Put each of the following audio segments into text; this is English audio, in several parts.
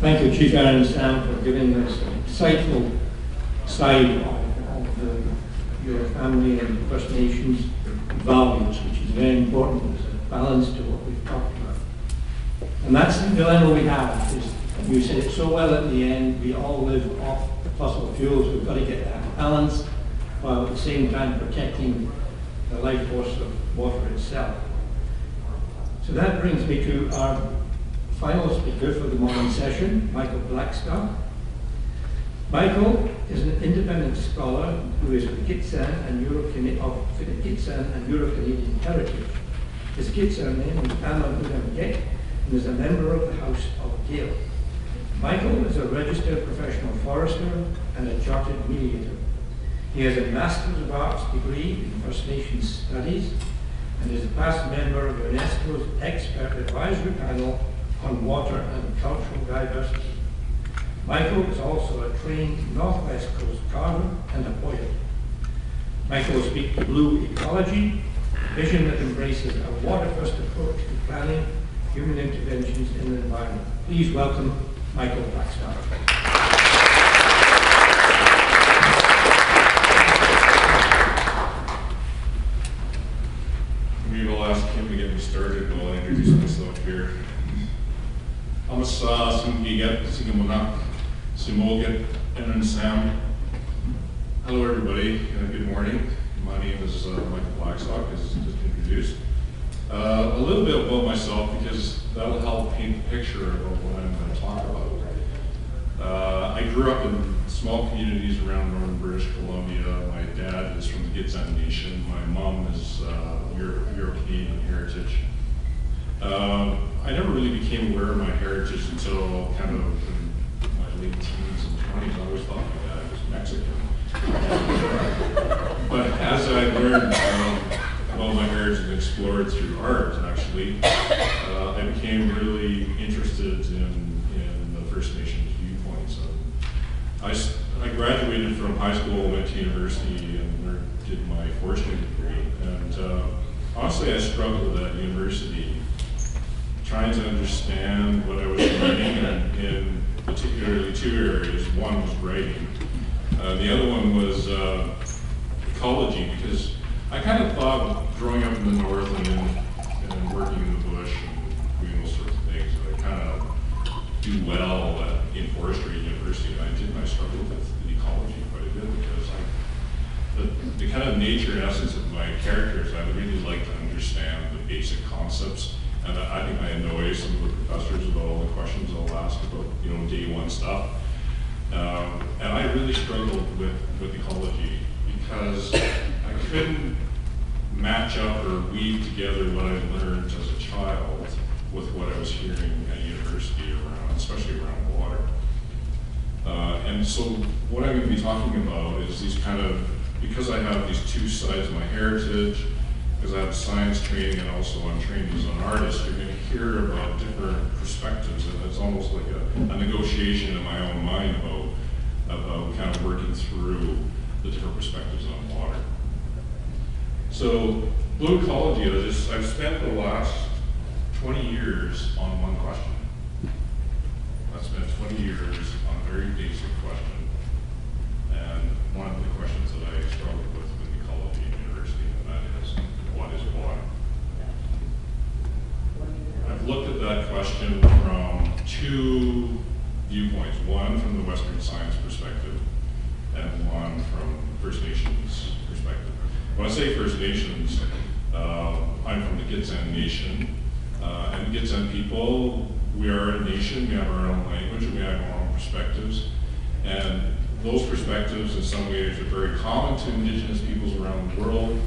Thank you, Chief Aaron and Sam, for giving us an insightful side of your family and First Nations values, which is very important as a balance to what we've talked about. And that's the dilemma we have, is you said it so well at the end, we all live off fossil fuels, we've got to get that balance, while at the same time protecting the life force of water itself. So that brings me to our final speaker for the morning session, Michael Blackstock. Michael is an independent scholar who is of Gitxsan and Euro-Canadian heritage. His Gitxsan name is Amamudamgek and is a member of the House of Gale. Michael is a registered professional forester and a chartered mediator. He has a Master's of Arts degree in First Nations Studies and is a past member of UNESCO's Expert Advisory Panel on Water and Cultural Diversity. Michael is also a trained Northwest Coast carver and a poet. Michael speaks to Blue Ecology, a vision that embraces a water-first approach to planning human interventions in the environment. Please welcome Michael Blackstock. Maybe I'll ask him to get me started while I introduce myself here. Amas Sungigat, Singamonak, Simogat, and Sam. Hello, everybody. Good morning. My name is Michael Blackstock, as just introduced. A little bit about myself, because that'll help paint the picture of what I'm going to talk about. I grew up in small communities around northern British Columbia. My dad is from the Gitxsan Nation. My mom is Euro-Canadian heritage. I never really became aware of my heritage until kind of in my late teens and 20s. I always thought my dad was Mexican. But as I learned about my heritage and explored through art, actually, I became really interested in the First Nations viewpoints. I graduated from high school, went to university, and did my forestry degree. And honestly, I struggled at university trying to understand what I was learning in particularly two areas. One was writing. The other one was ecology, because I kind of thought growing up in the north and working in the bush and doing those sorts of things, I kind of do well in forestry at university. And I struggled with ecology quite a bit, because the kind of nature and essence of my characters, I would really like to understand the basic concepts. And I think I annoy some of the professors with all the questions I'll ask about, day one stuff. And I really struggled with ecology, because I couldn't match up or weave together what I learned as a child with what I was hearing at university around, especially around water. And so what I'm going to be talking about is these kind of, because I have these two sides of my heritage, because I have science training and also I'm trained as an artist, you're going to hear about different perspectives, and it's almost like a negotiation in my own mind about kind of working through the different perspectives on water. So Blue Ecology, I've spent the last 20 years on one question. I've spent 20 years on a very basic question, and one of the questions that I struggled with ecology in university, and that is, what is water? I've looked at that question from two viewpoints, one from the Western science perspective, and one from First Nations perspective. When I say First Nations, I'm from the Gitxsan Nation, and the Gitxsan people, we are a nation, we have our own language, and we have our own perspectives, and those perspectives in some ways are very common to Indigenous peoples around the world,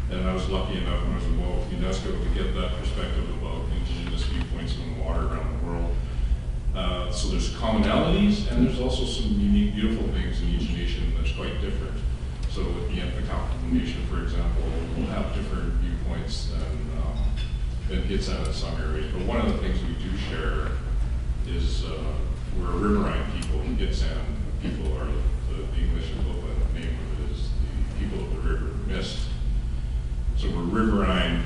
and I was lucky enough when I was involved with UNESCO to get that perspective about Indigenous viewpoints on water around the world. So there's commonalities, and there's also some unique, beautiful things in each nation that's quite different. So with the Ecology Nation, for example, will have different viewpoints than Gitxsan in some areas. But one of the things we do share is we're a riverine people. Gitxsan people are the English equivalent name of it is the people of the river mist. So we're riverine,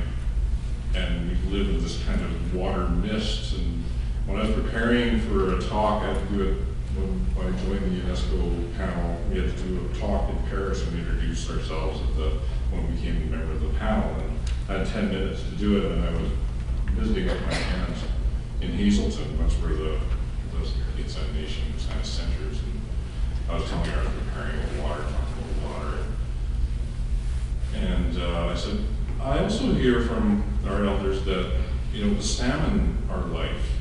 and we live in this kind of water mist, and When I was preparing for a talk, I had to do it when I joined the UNESCO panel. We had to do a talk in Paris and introduce ourselves when we became a member of the panel. And I had 10 minutes to do it, and I was visiting with my aunt in Hazelton. That's where the examination kind of centers. And I was telling her I was preparing a water, talking about water. And I said, I also hear from our elders that, you know, the salmon are life.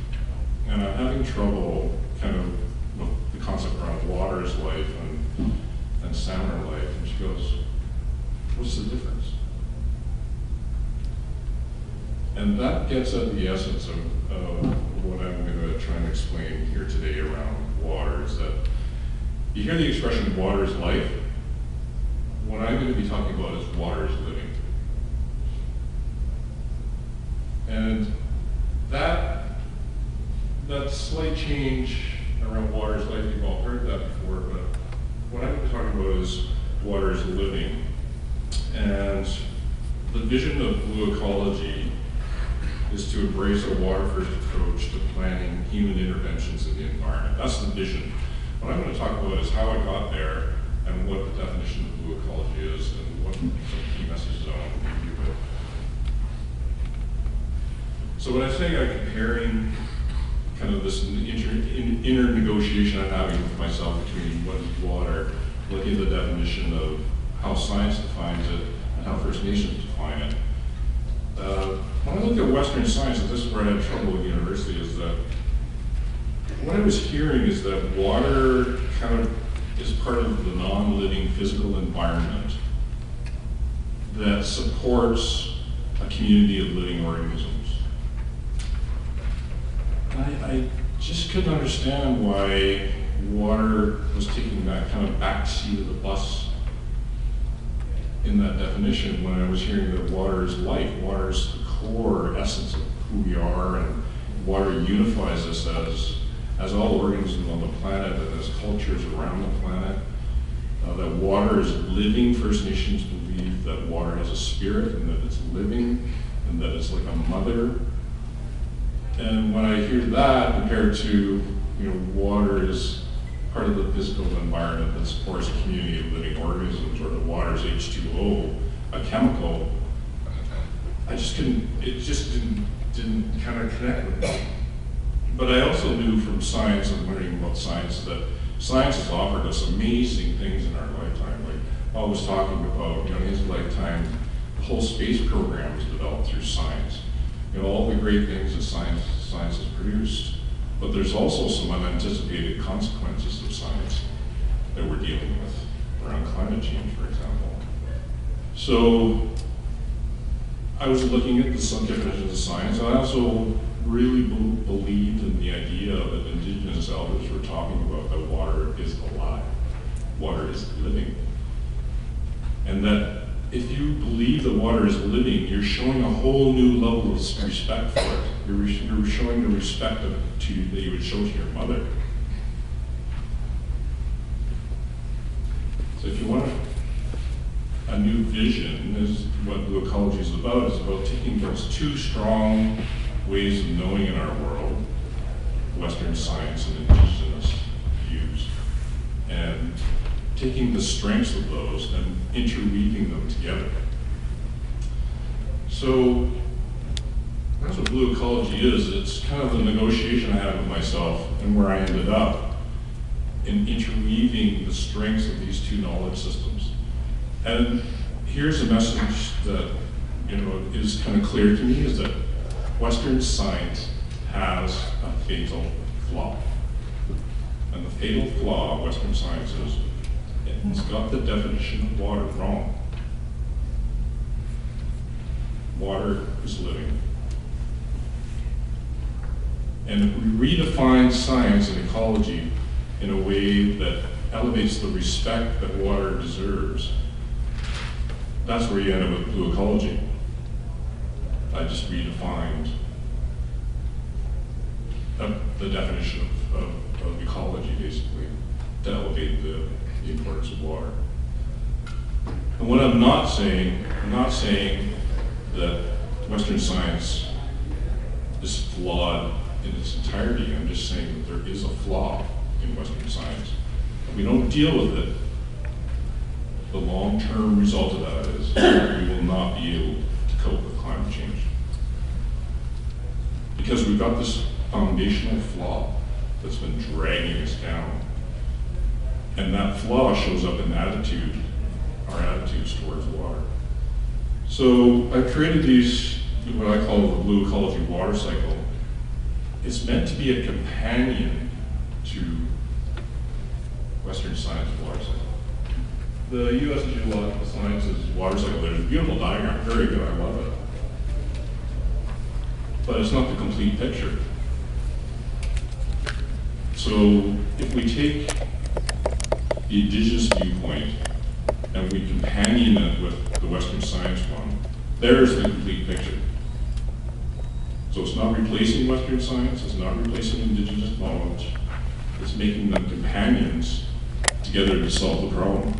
And I'm having trouble kind of with the concept around water is life and salmon are life. And she goes, what's the difference? And that gets at the essence of what I'm going to try and explain here today around water, is that you hear the expression water is life. What I'm going to be talking about is water is living. And that slight change around water is life, you've all heard that before, but what I'm going to be talking about is water is living. And the vision of Blue Ecology is to embrace a water-first approach to planning human interventions in the environment. That's the vision. What I'm going to talk about is how I got there and what the definition of Blue Ecology is and what some key messages I want to leave you with. So when I say I'm comparing kind of this inner negotiation I'm having with myself between what is water, looking at the definition of how science defines it and how First Nations define it. When I look at Western science, and this is where I had trouble with university, is that what I was hearing is that water kind of is part of the non-living physical environment that supports a community of living organisms. And I just couldn't understand why water was taking that kind of back seat of the bus in that definition when I was hearing that water is life, water is the core essence of who we are, and water unifies us as all organisms on the planet and as cultures around the planet. That water is living. First Nations believe that water has a spirit and that it's living and that it's like a mother. And when I hear that compared to, you know, water is part of the physical environment that supports a community of living organisms, or the water's H2O, a chemical, I just couldn't, it just didn't kind of connect with me. But I also knew from science and learning about science that science has offered us amazing things in our lifetime. Like I was talking about, you know, in his lifetime, the whole space program was developed through science. You know, all the great things that science has produced. But there's also some unanticipated consequences of science that we're dealing with around climate change, for example. So I was looking at the definitions of science, and I also really believed in the idea that Indigenous elders were talking about that water is alive, water is living. And that if you believe that water is living, you're showing a whole new level of respect for it. You're showing the respect that you would show to your mother. So if you want a new vision, is what Blue Ecology is about. It's about taking those two strong ways of knowing in our world, Western science and Indigenous views, and taking the strengths of those and interweaving them together. So that's what Blue Ecology is. It's kind of the negotiation I had with myself and where I ended up in interweaving the strengths of these two knowledge systems. And here's a message that, you know, is kind of clear to me, is that Western science has a fatal flaw. And the fatal flaw of Western science is it's got the definition of water wrong. Water is living. And if we redefine science and ecology in a way that elevates the respect that water deserves, that's where you end up with Blue Ecology. I just redefined the definition of ecology, basically, to elevate the importance of water. And what I'm not saying that Western science is flawed in its entirety. I'm just saying that there is a flaw in Western science. If we don't deal with it, the long-term result of that is that we will not be able to cope with climate change. Because we've got this foundational flaw that's been dragging us down. And that flaw shows up in attitude, our attitudes towards water. So I've created these, what I call the Blue Ecology water cycle. It's meant to be a companion to Western science water cycle. The U.S. Geological Sciences water cycle, there's a beautiful diagram, very good, I love it. But it's not the complete picture. So if we take the indigenous viewpoint and we companion it with the Western science one, there's the complete picture. So it's not replacing Western science, it's not replacing indigenous knowledge, it's making them companions together to solve the problem.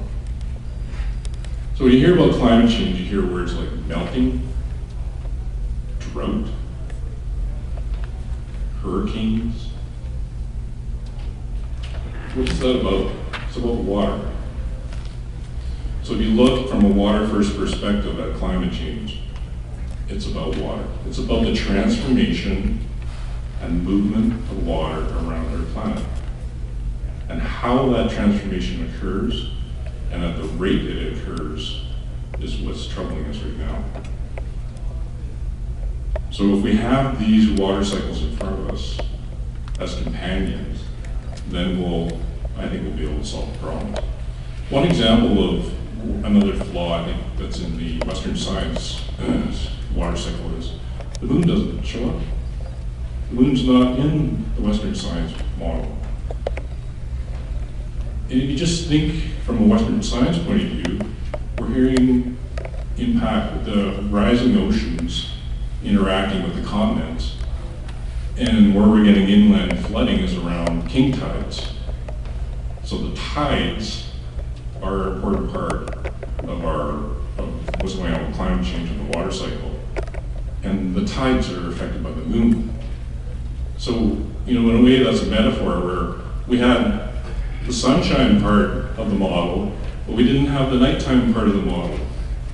So when you hear about climate change, you hear words like melting, drought, hurricanes. What's that about? It's about water. So if you look from a water-first perspective at climate change, it's about water. It's about the transformation and movement of water around our planet. And how that transformation occurs and at the rate it occurs is what's troubling us right now. So if we have these water cycles in front of us as companions, then I think we'll be able to solve the problem. One example of another flaw I think that's in the Western science water cycle is the moon doesn't show up. The moon's not in the Western science model. And if you just think from a Western science point of view, we're hearing impact with the rising oceans interacting with the continents. And where we're getting inland flooding is around king tides. So the tides are an important part of what's going on with climate change and the water cycle. And the tides are affected by the moon. So, in a way that's a metaphor where we had the sunshine part of the model, but we didn't have the nighttime part of the model.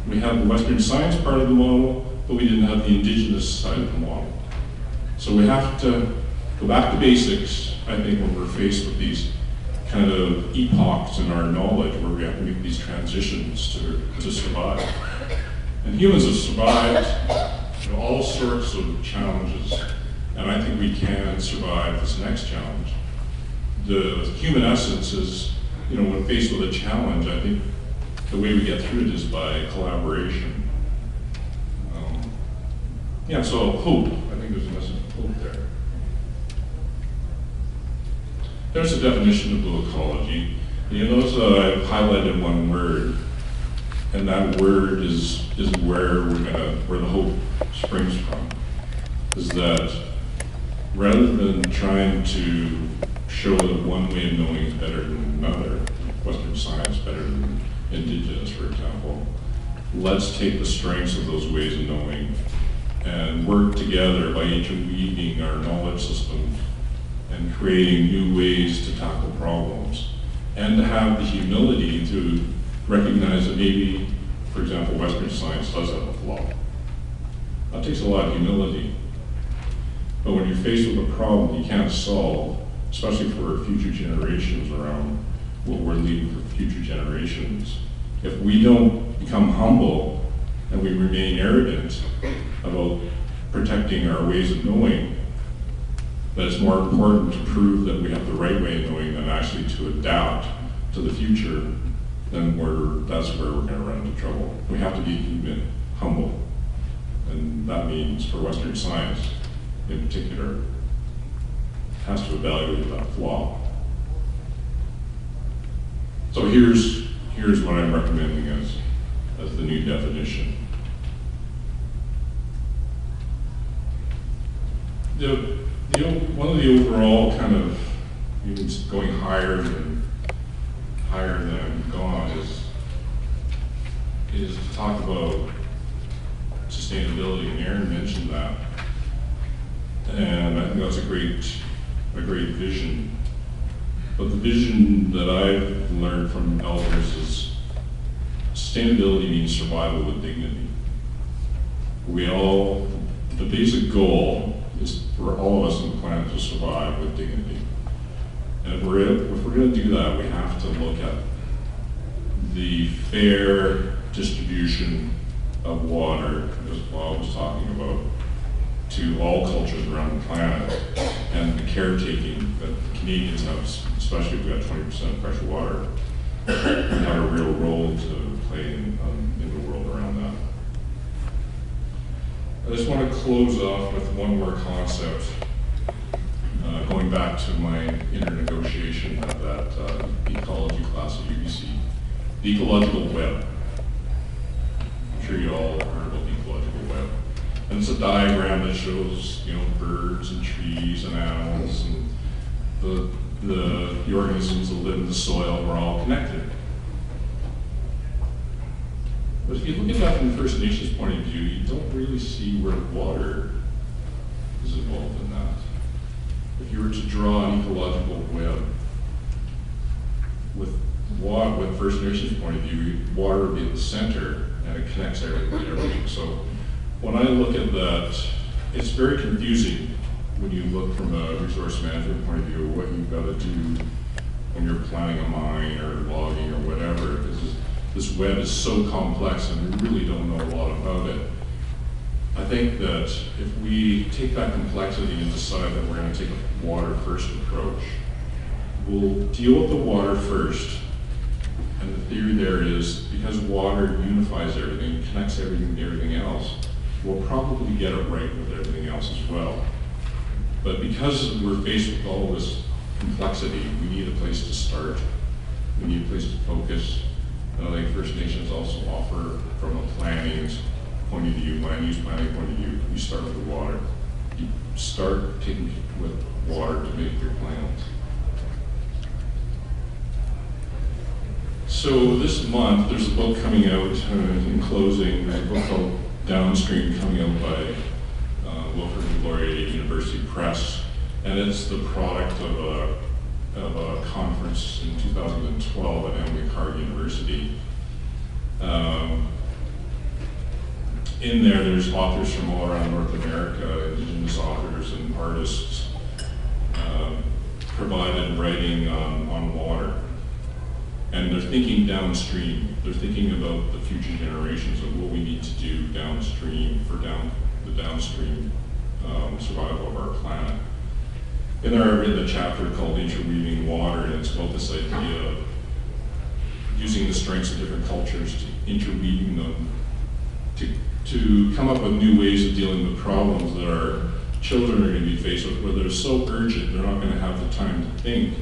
We had the Western science part of the model, but we didn't have the indigenous side of the model. So we have to go back to basics, I think, when we're faced with these kind of epochs in our knowledge where we have to make these transitions to survive. And humans have survived all sorts of challenges, and I think we can survive this next challenge. The human essence is, when faced with a challenge, I think the way we get through it is by collaboration. So hope. I think there's a message of hope there. There's a definition of blue ecology. You notice I've highlighted one word, and that word is where where the hope springs from. Is that rather than trying to show that one way of knowing is better than another, Western science better than indigenous, for example, let's take the strengths of those ways of knowing and work together by interweaving our knowledge system and creating new ways to tackle problems, and to have the humility to recognize that maybe, for example, Western science does have a flaw. That takes a lot of humility. But when you're faced with a problem you can't solve, especially for future generations around what we're leaving for future generations, if we don't become humble and we remain arrogant about protecting our ways of knowing, that it's more important to prove that we have the right way of knowing than actually to adapt to the future, then that's where we're going to run into trouble. We have to be humble. And that means for Western science in particular, has to evaluate that flaw. So here's what I'm recommending as the new definition. One of the overall kind of, even going higher than I've gone, is to talk about sustainability, and Aaron mentioned that. And I think that's a great vision. But the vision that I've learned from elders is sustainability means survival with dignity. The basic goal is for all of us on the planet to survive with dignity. And if we're going to do that, we have to look at the fair distribution of water, as Bob was talking about, to all cultures around the planet, and the caretaking that Canadians have, especially if we have 20% fresh water, we have a real role to play in the world around that. I just want to close off with one more concept, going back to my inner negotiation of that ecology class at UBC, the ecological web. I'm sure you all heard about the ecological web. And it's a diagram that shows, birds and trees and animals and the organisms that live in the soil. We're all connected. But if you look at that from the First Nations point of view, you don't really see where water is involved in that. If you were to draw an ecological web with First Nations point of view, water would be at the center and it connects everything. So when I look at that, it's very confusing when you look from a resource management point of view of what you've got to do when you're planning a mine or logging or whatever, because this web is so complex and we really don't know a lot about it. I think that if we take that complexity and decide that we're going to take a water first approach, we'll deal with the water first. And the theory there is, because water unifies everything, connects everything to everything else, we'll probably get it right with everything else as well. But because we're faced with all this complexity, we need a place to start. We need a place to focus. And I think First Nations also offer, from a planning point of view, land use planning point of view, you start with the water. You start taking with water to make your plans. So this month, there's a book coming out, in closing, there's a book called Downstream coming out by Wilfrid and Gloria University Press, and it's the product of a conference in 2012 at Emily Carr University. In there's authors from all around North America, Indigenous authors and artists, provided writing on water. And they're thinking downstream. They're thinking about the future generations of what we need to do downstream for the downstream survival of our planet. In there, I've written a chapter called Interweaving Water, and it's about this idea of using the strengths of different cultures to interweaving them to come up with new ways of dealing with problems that our children are going to be faced with, where they're so urgent, they're not going to have the time to think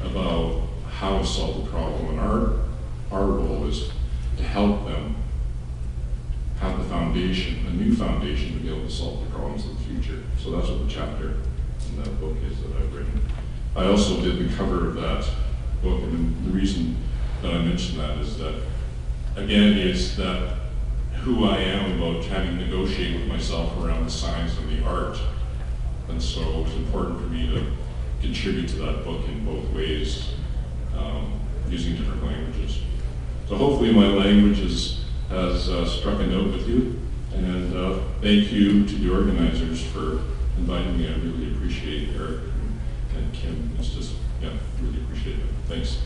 about how to solve the problem. And our role is to help them have the foundation, a new foundation, to be able to solve the problems of the future. So that's what the chapter in that book is that I've written. I also did the cover of that book, and the reason that I mentioned that is that, again, it's that who I am about having to negotiate with myself around the science and the art. And so it's important for me to contribute to that book in both ways, using different languages. So hopefully my language has struck a note with you. And thank you to the organizers for inviting me. I really appreciate Eric and Kim. It's just, really appreciate it. Thanks.